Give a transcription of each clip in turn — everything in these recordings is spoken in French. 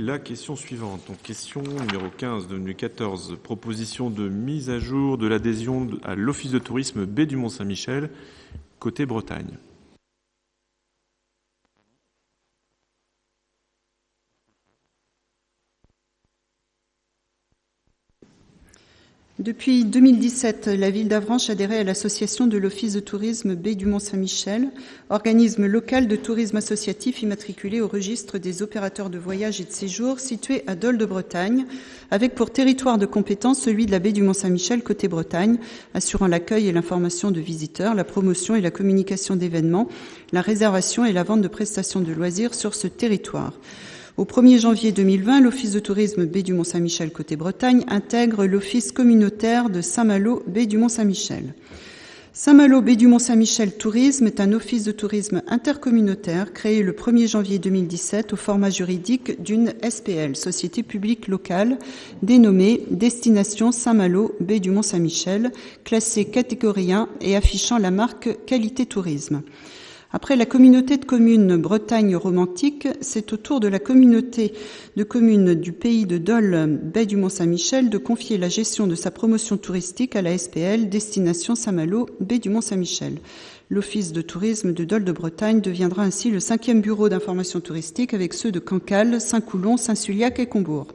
la question suivante. Donc, question numéro 15, devenue 14. Proposition de mise à jour de l'adhésion à l'Office de tourisme Baie du Mont-Saint-Michel, côté Bretagne. Depuis 2017, la ville d'Avranches adhérait à l'association de l'Office de tourisme Baie du Mont-Saint-Michel, organisme local de tourisme associatif immatriculé au registre des opérateurs de voyage et de séjour situé à Dol de Bretagne, avec pour territoire de compétence celui de la Baie du Mont-Saint-Michel côté Bretagne, assurant l'accueil et l'information de visiteurs, la promotion et la communication d'événements, la réservation et la vente de prestations de loisirs sur ce territoire. Au 1er janvier 2020, l'Office de tourisme Baie du Mont-Saint-Michel côté Bretagne intègre l'Office communautaire de Saint-Malo Baie du Mont-Saint-Michel. Saint-Malo Baie du Mont-Saint-Michel Tourisme est un office de tourisme intercommunautaire créé le 1er janvier 2017 au format juridique d'une SPL, Société publique locale, dénommée Destination Saint-Malo Baie du Mont-Saint-Michel, classée catégorie 1 et affichant la marque Qualité Tourisme. Après la communauté de communes Bretagne romantique, c'est au tour de la communauté de communes du pays de Dol, Baie du Mont-Saint-Michel, de confier la gestion de sa promotion touristique à la SPL Destination Saint-Malo, Baie du Mont-Saint-Michel. L'Office de tourisme de Dol de Bretagne deviendra ainsi le 5e bureau d'information touristique avec ceux de Cancale, Saint-Coulon, Saint-Sulliac et Combourg.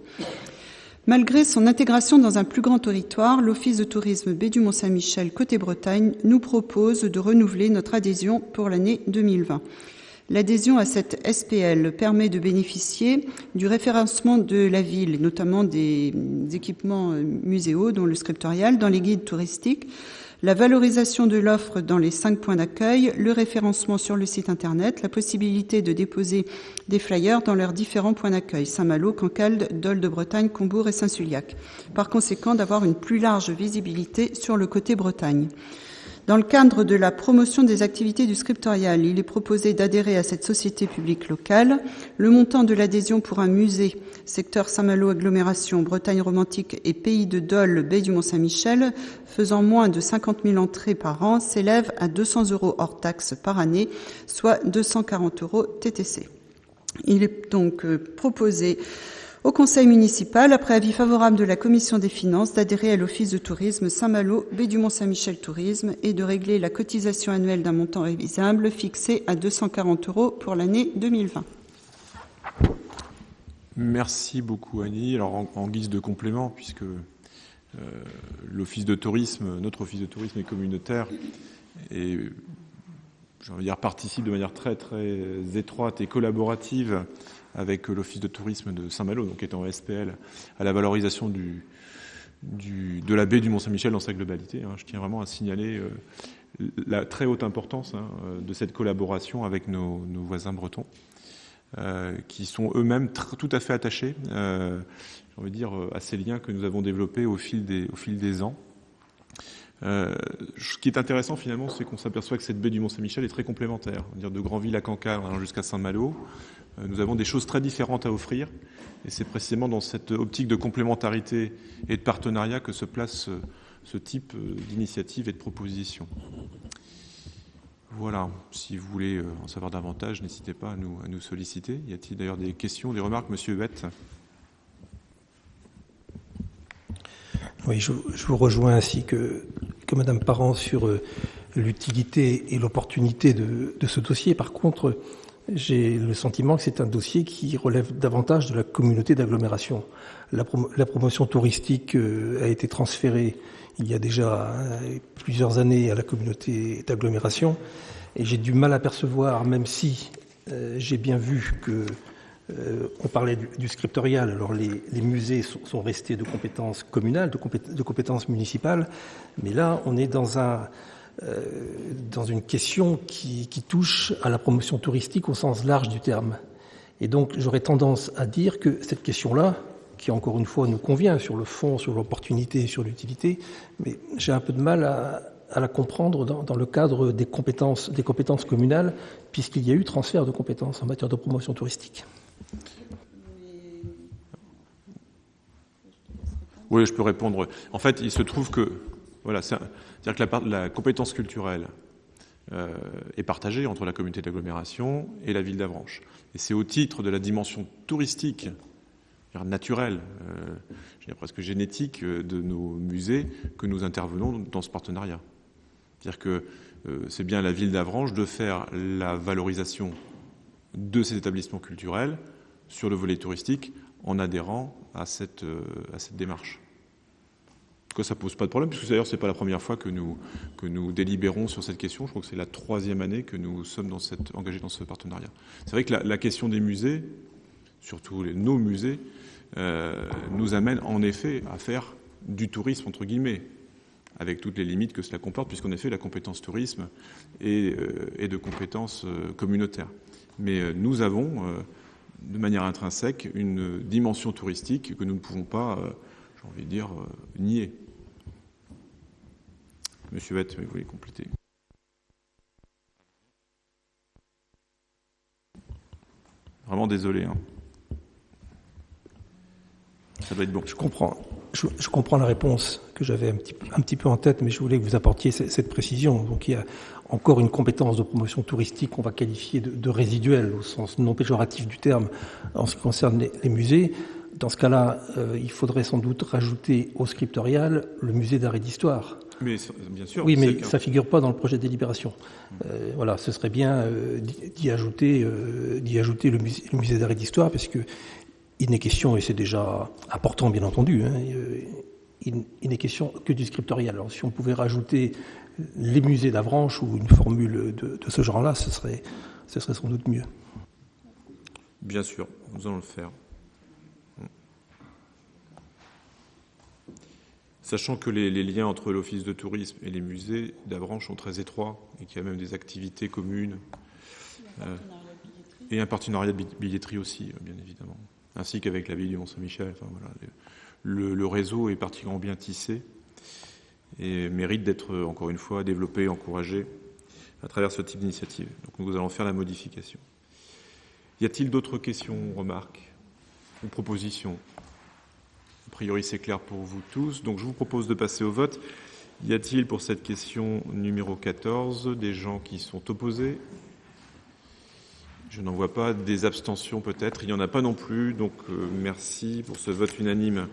Malgré son intégration dans un plus grand territoire, l'Office de tourisme Baie du Mont-Saint-Michel côté Bretagne nous propose de renouveler notre adhésion pour l'année 2020. L'adhésion à cette SPL permet de bénéficier du référencement de la ville, notamment des équipements muséaux, dont le scriptorial, dans les guides touristiques, la valorisation de l'offre dans les 5 points d'accueil, le référencement sur le site internet, la possibilité de déposer des flyers dans leurs différents points d'accueil, Saint-Malo, Cancale, Dol de Bretagne, Combourg et Saint-Sulliac. Par conséquent, d'avoir une plus large visibilité sur le côté Bretagne. Dans le cadre de la promotion des activités du scriptorial, il est proposé d'adhérer à cette société publique locale. Le montant de l'adhésion pour un musée, secteur Saint-Malo agglomération, Bretagne romantique et pays de Dol, Baie du Mont-Saint-Michel, faisant moins de 50 000 entrées par an, s'élève à 200 € hors taxes par année, soit 240 € TTC. Il est donc proposé au Conseil municipal, après avis favorable de la Commission des finances, d'adhérer à l'Office de tourisme Saint-Malo, Baie du Mont-Saint-Michel Tourisme et de régler la cotisation annuelle d'un montant révisable fixé à 240 € pour l'année 2020. Merci beaucoup Annie. Alors en guise de complément, puisque l'Office de tourisme, notre Office de tourisme est communautaire et j'ai envie de dire participe de manière très très étroite et collaborative avec l'Office de tourisme de Saint-Malo, donc étant SPL, à la valorisation de la baie du Mont-Saint-Michel dans sa globalité. Je tiens vraiment à signaler la très haute importance de cette collaboration avec nos voisins bretons, qui sont eux-mêmes tout à fait attachés, j'ai envie de dire, à ces liens que nous avons développés au fil des ans. Ce qui est intéressant finalement, c'est qu'on s'aperçoit que cette baie du Mont-Saint-Michel est très complémentaire. Dire de Granville à Cancale, allant jusqu'à Saint-Malo, nous avons des choses très différentes à offrir, et c'est précisément dans cette optique de complémentarité et de partenariat que se place ce type d'initiative et de proposition. Voilà, si vous voulez en savoir davantage, n'hésitez pas à nous solliciter. Y a-t-il d'ailleurs des questions, des remarques, Monsieur Huette ? Oui, je vous rejoins ainsi que Madame Parent sur l'utilité et l'opportunité de ce dossier. Par contre, j'ai le sentiment que c'est un dossier qui relève davantage de la communauté d'agglomération. La promotion touristique a été transférée il y a déjà plusieurs années à la communauté d'agglomération et j'ai du mal à percevoir, même si j'ai bien vu que on parlait du scriptorial. Alors les musées sont restés de compétences communales, de compétences municipales, mais là on est dans une question qui touche à la promotion touristique au sens large du terme. Et donc j'aurais tendance à dire que cette question-là, qui encore une fois nous convient sur le fond, sur l'opportunité, sur l'utilité, mais j'ai un peu de mal à la comprendre dans le cadre des compétences communales, puisqu'il y a eu transfert de compétences en matière de promotion touristique. Oui, je peux répondre. En fait, il se trouve que voilà, c'est-à-dire que la compétence culturelle est partagée entre la communauté d'agglomération et la ville d'Avranches. Et c'est au titre de la dimension touristique naturel, je dirais presque génétique de nos musées que nous intervenons dans ce partenariat. C'est-à-dire que c'est bien la ville d'Avranches de faire la valorisation de ces établissements culturels sur le volet touristique en adhérant à cette démarche. En tout cas, ça ne pose pas de problème, puisque d'ailleurs, ce n'est pas la première fois que nous délibérons sur cette question. Je crois que c'est la 3e année que nous sommes engagés dans ce partenariat. C'est vrai que la question des musées, surtout nos musées, nous amène en effet à faire du tourisme, entre guillemets, avec toutes les limites que cela comporte, puisqu'en effet, la compétence tourisme est de compétence communautaire. Mais nous avons, de manière intrinsèque, une dimension touristique que nous ne pouvons pas, j'ai envie de dire, nier. Monsieur Vette, vous voulez compléter? Vraiment désolé. Hein. Ça doit être bon. Je comprends la réponse que j'avais un petit peu en tête, mais je voulais que vous apportiez cette précision. Donc il y a encore une compétence de promotion touristique qu'on va qualifier de résiduelle, au sens non péjoratif du terme, en ce qui concerne les musées. Dans ce cas-là, il faudrait sans doute rajouter au scriptorial le musée d'art et d'histoire. Mais bien sûr. Oui, mais ça figure pas dans le projet de délibération. Voilà, ce serait bien d'y ajouter le musée d'art et d'histoire, parce que il n'est question, et c'est déjà important bien entendu, il n'est question que du scriptorial. Alors si on pouvait rajouter les musées d'Avranches ou une formule de ce genre-là, ce serait sans doute mieux. Bien sûr, nous allons le faire. Sachant que les liens entre l'Office de tourisme et les musées d'Avranches sont très étroits et qu'il y a même des activités communes et un partenariat de billetterie aussi, bien évidemment, ainsi qu'avec la ville du Mont-Saint-Michel. Enfin, voilà, le réseau est particulièrement bien tissé et mérite d'être, encore une fois, développé, encouragé à travers ce type d'initiative. Donc nous allons faire la modification. Y a-t-il d'autres questions, remarques ou propositions ? A priori, c'est clair pour vous tous. Donc, je vous propose de passer au vote. Y a-t-il pour cette question numéro 14 des gens qui sont opposés? Je n'en vois pas. Des abstentions peut-être? Il n'y en a pas non plus. Donc, merci pour ce vote unanime